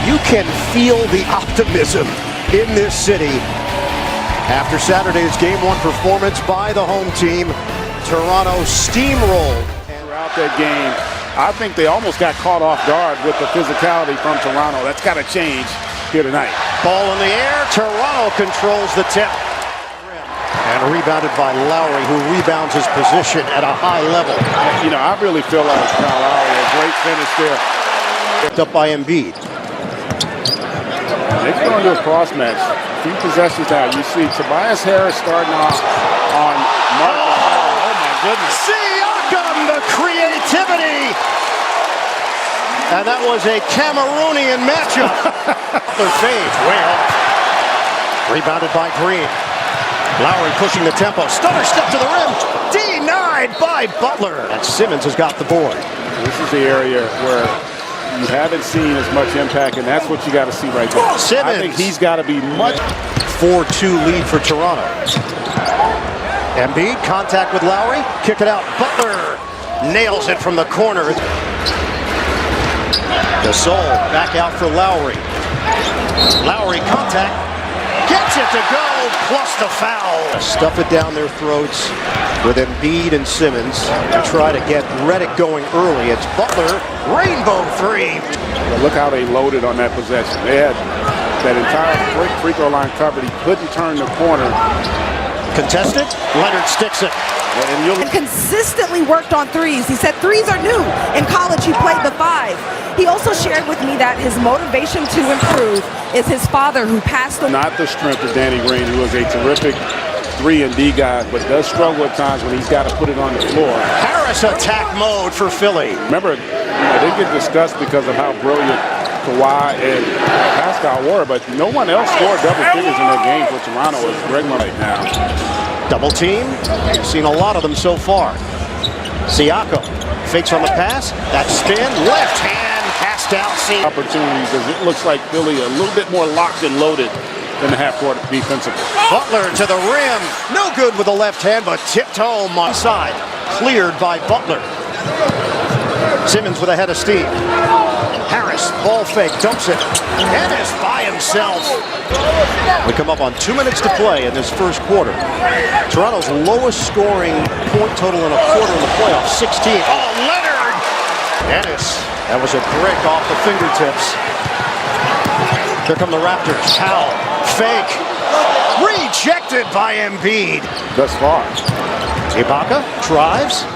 You can feel the optimism in this city after Saturday's Game 1 performance by the home team. Toronto steamrolled. Throughout that game, I think they almost got caught off guard with the physicality from Toronto. That's got to change here tonight. Ball in the air. Toronto controls the tip. And rebounded by Lowry, who rebounds his position at a high level. You know, I really feel like Kyle Lowry, a great finish there. Picked up by Embiid. They go into a cross match. A few possessions now. You see Tobias Harris starting off on Marcus. Oh my goodness. Siakam, the creativity. And that was a Cameroonian matchup. Their fade, way off. Rebounded by Green. Lowry pushing the tempo. Stutter step to the rim. Denied by Butler. And Simmons has got the board. This is the area where you haven't seen as much impact, and that's what you got to see right there. Simmons. I think he's got to be much. 4-2 lead for Toronto. Embiid, contact with Lowry. Kick it out. Butler nails it from the corner. Gasol back out for Lowry. Lowry contact. Gets it to go, plus the foul. Stuff it down their throats with Embiid and Simmons to try to get Redick going early. It's Butler, rainbow three. Well, look how they loaded on that possession. They had that entire free throw line covered. He couldn't turn the corner. Contested, Leonard sticks it. And consistently worked on threes. He said threes are new. In college, he played the 5. He also shared with me that his motivation to improve is his father, who passed away. Not the strength of Danny Green, who is a terrific 3-and-D guy, but does struggle at times when he's got to put it on the floor. Harris attack mode for Philly. Remember, they get discussed because of how brilliant Kawhi and Pascal were, but no one else scored double figures in their game for Toronto as regular right now. Double team. We've seen a lot of them so far. Siakam fakes on the pass. That spin, left hand, passed out. Opportunities as it looks like Philly a little bit more locked and loaded than the half-court defensively. Butler to the rim. No good with the left hand, but tipped home on side. Cleared by Butler. Simmons with a head of steam. Harris, ball fake, dumps it. Ennis by himself. We come up on 2 minutes to play in this first quarter. Toronto's lowest scoring point total in a quarter in the playoffs, 16. Oh, Leonard! Ennis, that was a brick off the fingertips. Here come the Raptors. Powell, fake. Rejected by Embiid. Thus far. Ibaka drives.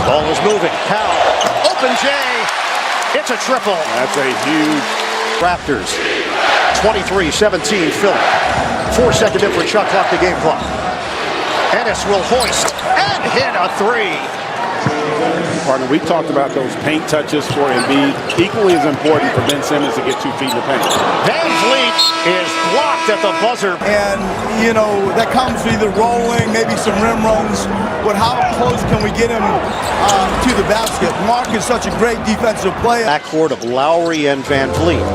Ball is moving. Powell, open J. It's a triple. That's a huge. Raptors, 23-17 Philly. 4-second difference, shot clock to game clock. Ennis will hoist and hit a 3. Partner, we talked about those paint touches for Embiid. Equally as important for Ben Simmons to get 2 feet in the paint. Van Vliet is blocked at the buzzer. And, you know, that comes with either rolling, maybe some rim runs, but how close can we get him to the basket? Mark is such a great defensive player. Backcourt of Lowry and Van Vliet.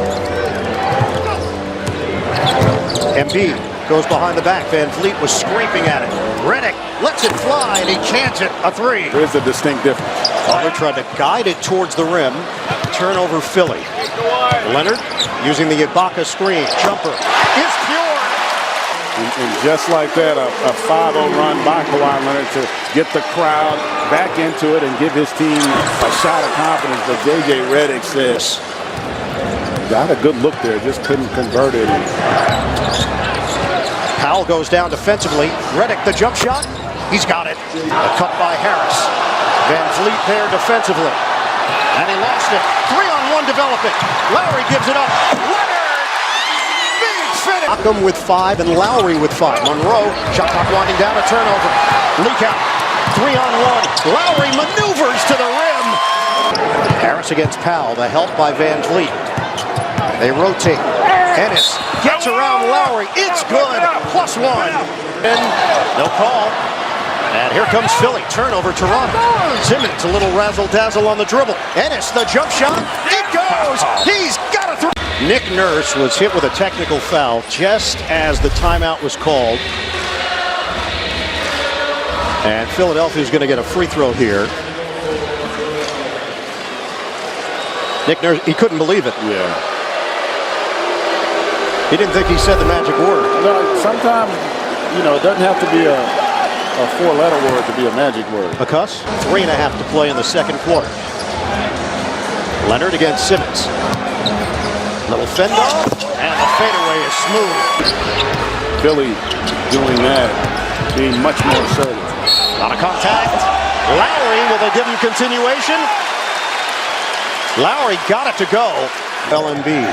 Embiid goes behind the back. Van Vliet was scraping at it. Redick lets it fly, and he cans it a 3. There's a distinct difference. Butler tried to guide it towards the rim. Turnover Philly. Leonard using the Ibaka screen. Jumper is pure. And just like that, a 5-0 run by Kawhi Leonard to get the crowd back into it and give his team a shot of confidence. But J.J. Redick says, got a good look there, just couldn't convert it. Powell goes down defensively. Redick, the jump shot. He's got it. A cut by Harris. Van Vliet there defensively. And he lost it. 3-on-1 development. Lowry gives it up. Leonard! Big finish. Siakam with 5 and Lowry with 5. Monroe, shot clock winding down, a turnover. Leak out. 3-on-1. Lowry maneuvers to the rim. Harris against Powell. The help by Van Vliet. They rotate. Ennis gets around Lowry. It's good. +1. And no call. And here comes Philly. Turnover, Toronto. Simmons a little razzle-dazzle on the dribble. Ennis, the jump shot. It goes. He's got a 3. Nick Nurse was hit with a technical foul just as the timeout was called. And Philadelphia is going to get a free throw here. Nick Nurse, he couldn't believe it. Yeah. He didn't think he said the magic word. No, sometimes, you know, it doesn't have to be a four-letter word to be a magic word. Because 3.5 to play in the second quarter. Leonard against Simmons. Little fend off, and the fadeaway is smooth. Philly doing that, being much more assertive. Out of contact. Lowry, will they give him continuation? Lowry got it to go. LMB.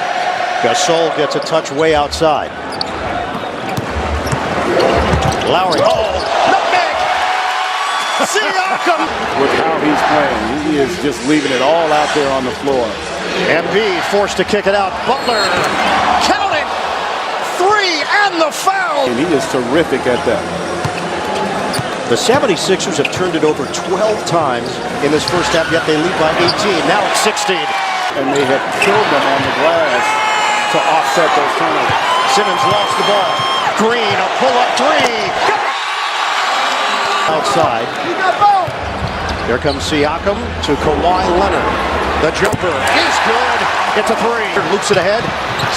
Gasol gets a touch way outside. Lowry. Oh, nutmeg! Siakam! With how he's playing, he is just leaving it all out there on the floor. Embiid forced to kick it out. Butler. Count it! 3 and the foul! And he is terrific at that. The 76ers have turned it over 12 times in this first half, yet they lead by 18. Now it's 16. And they have killed them on the glass to offset those turnovers. Simmons lost the ball. Green, a pull-up three. Outside. Here comes Siakam to Kawhi Leonard. The jumper is good. It's a three. Loops it ahead.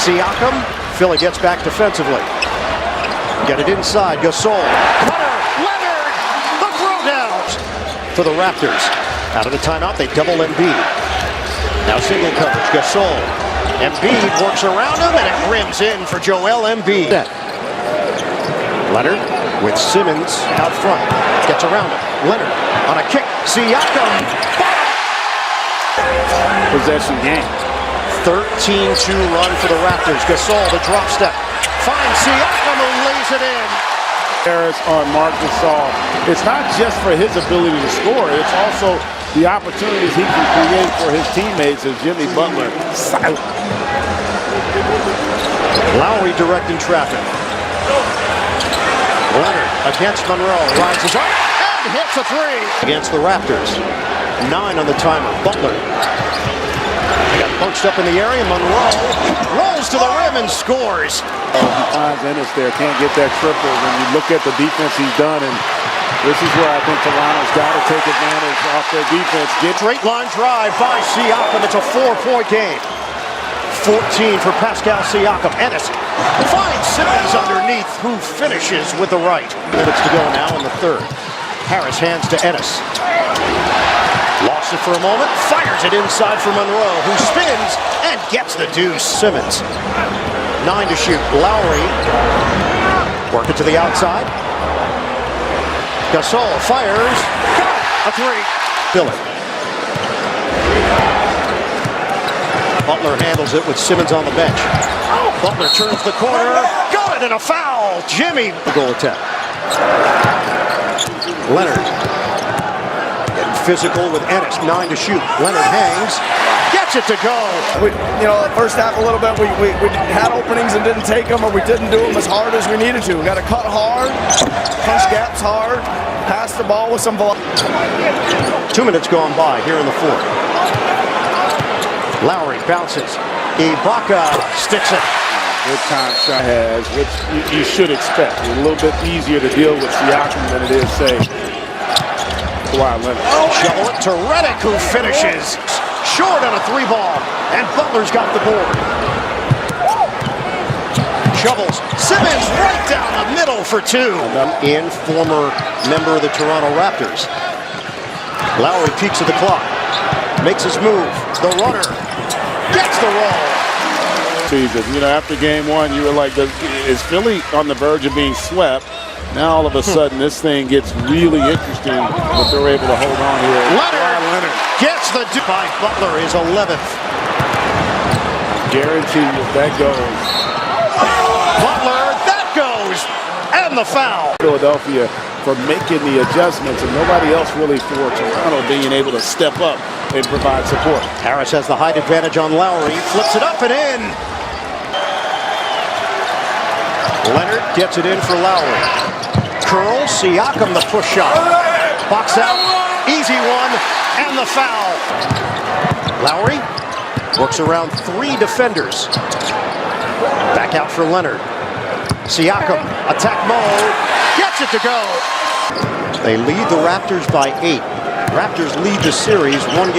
Siakam. Philly gets back defensively. Get it inside. Gasol. Cutter. Leonard. The throwdown for the Raptors. Out of the timeout, they double Embiid. Now single coverage. Gasol. Embiid works around him, and it rims in for Joel Embiid. Leonard with Simmons out front. Gets around him. Leonard on a kick. Siakam. Possession game. 13-2 run for the Raptors. Gasol, the drop step. Finds Siakam, who lays it in. Harris on Marc Gasol. It's not just for his ability to score. It's also the opportunities he can create for his teammates as Jimmy Butler. Silent. Lowry directing traffic. Leonard against Monroe. Rises up and hits a three. Against the Raptors. 9 on the timer. Butler. They got punched up in the area. Monroe rolls to the rim and scores. He finds Ennis there. Can't get that triple. When you look at the defense he's done, and this is where I think Toronto's got to take advantage off their defense. Straight line drive by Siakam. It's a 4-point game. 14 for Pascal Siakam. Ennis finds Simmons underneath, who finishes with the right. Minutes to go now in the third. Harris hands to Ennis. Lost it for a moment. Fires it inside for Monroe, who spins and gets the deuce. Simmons. 9 to shoot. Lowry. Work it to the outside. Gasol fires. Got it. A three. Philly. Butler handles it with Simmons on the bench. Butler turns the corner. Got it, and a foul. Jimmy. Goal attempt. Leonard. Getting physical with Ennis. 9 to shoot. Leonard hangs. Gets it to go. First half a little bit, we had openings and didn't take them, or we didn't do them as hard as we needed to. We got to cut hard, punch gaps hard, pass the ball with some velocity. 2 minutes gone by here in the fourth. Lowry bounces. Ibaka sticks it. Good time shot has, which you should expect. It's a little bit easier to deal with Siakam than it is, say, Kawhi Leonard. Shovel it to Redick, who finishes short on a three ball, and Butler's got the board. Shovels. Simmons right down the middle for 2. In former member of the Toronto Raptors. Lowry peeks at the clock. Makes his move. The runner gets the roll. Season. After game 1, you were like, is Philly on the verge of being swept? Now all of a sudden, this thing gets really interesting, but they're able to hold on here. Leonard gets the by Butler, his 11th. Guarantee if that goes. Butler, that goes, and the foul. Philadelphia for making the adjustments, and nobody else really for Toronto being able to step up and provide support. Harris has the height advantage on Lowry, flips it up and in. Leonard gets it in for Lowry. Curl, Siakam the push shot. Box out, easy one, and the foul. Lowry works around 3 defenders. Back out for Leonard. Siakam, attack mode, gets it to go. They lead the Raptors by 8. Raptors lead the series 1-0.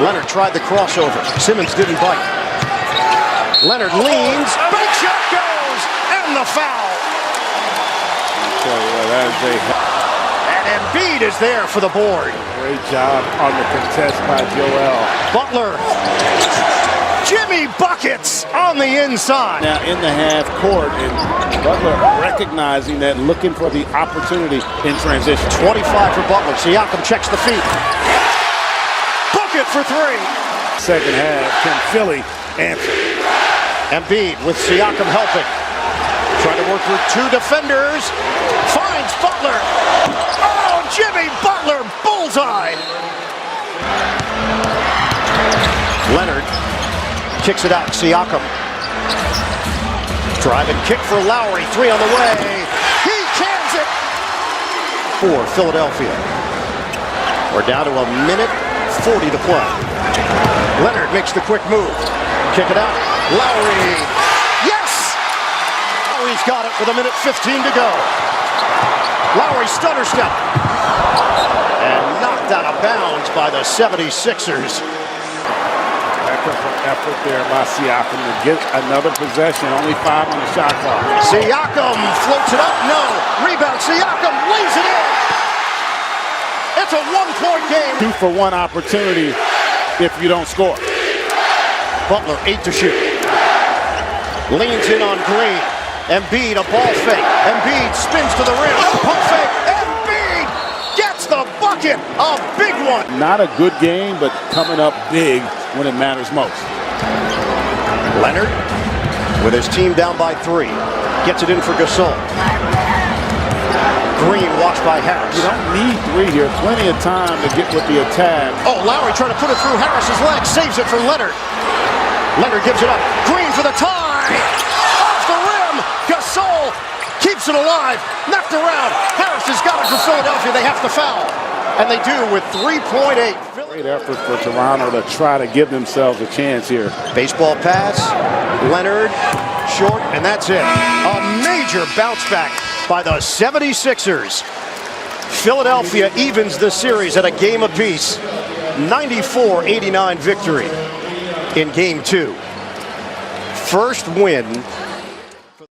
Leonard tried the crossover. Simmons didn't bite. Leonard leans. Big shot goes. And the foul. And Embiid is there for the board. Great job on the contest by Joel. Butler. Jimmy buckets on the inside. Now in the half court, and Butler recognizing that, looking for the opportunity in transition. 25 for Butler. Siakam checks the feet. Bucket for 3. Second half, can Philly answer? Embiid with Siakam helping. Trying to work through 2 defenders. Finds Butler. Oh, Jimmy Butler, bullseye. Leonard kicks it out. Siakam. Drive and kick for Lowry. 3 on the way. He cans it. For Philadelphia. We're down to 1:40 to play. Leonard makes the quick move. Kick it out. Lowry. Yes! Lowry's got it with 1:15 to go. Lowry stutter step. And knocked out of bounds by the 76ers. Effort there by Siakam to get another possession. Only 5 on the shot clock. Siakam floats it up. No. Rebound. Siakam lays it in. It's a 1-point game. 2-for-1 opportunity if you don't score. Butler 8 to shoot. Leans in on Green. Embiid a ball fake. Embiid spins to the rim. Pump fake. Embiid gets the bucket. A big one. Not a good game, but coming up big when it matters most. Leonard with his team down by 3. Gets it in for Gasol. Green watched by Harris. You don't need 3 here. Plenty of time to get with the attack. Oh, Lowry trying to put it through Harris's legs. Saves it for Leonard. Leonard gives it up. Green for the tie. Off the rim. Gasol keeps it alive. Knocked around. Harris has got it for Philadelphia. They have to foul. And they do with 3.8. Great effort for Toronto to try to give themselves a chance here. Baseball pass. Leonard short, and that's it. A major bounce back by the 76ers. Philadelphia evens the series at a game apiece. 94-89 victory in Game 2. First win